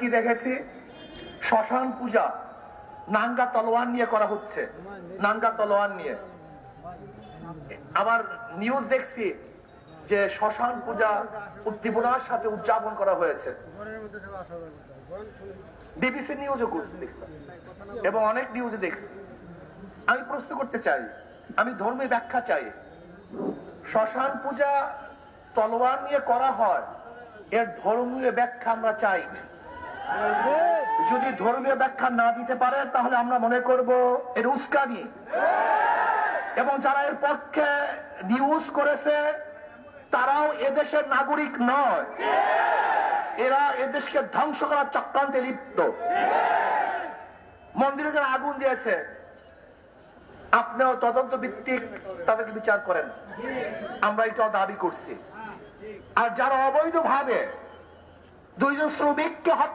কি দেখেছি শ্মশান পূজা নাঙ্গা তলোয়ার নিয়ে করা হচ্ছে, নাঙ্গা তলোয়ার নিয়ে। আবার নিউজ দেখছি যে শ্মশান পূজা উদ্দীপনার সাথে উদযাপন করা হয়েছে, বিবিসি নিউজও করছি দেখলাম এবং অনেক নিউজে দেখছি। আমি প্রশ্ন করতে চাই, আমি ধর্মীয় ব্যাখ্যা চাই। শ্মশান পূজা তলোয়ার নিয়ে করা হয়, এর ধর্মীয় ব্যাখ্যা আমরা চাই। যদি ধর্মীয় ব্যাখ্যা না দিতে পারে তাহলে আমরা মনে করব এর উস্কানি, এবং যারা এর পক্ষে নিউজ করেছে তারাও এদেশের নাগরিক নয়, এরা এদেশকে ধ্বংস করার চক্রান্তে লিপ্ত। মন্দিরে যারা আগুন দিয়েছে আপনিও তদন্ত ভিত্তিক তাদেরকে বিচার করেন, আমরা এটা দাবি করছি। আর যারা অবৈধভাবে দুইজন শ্রমিককে হত্যা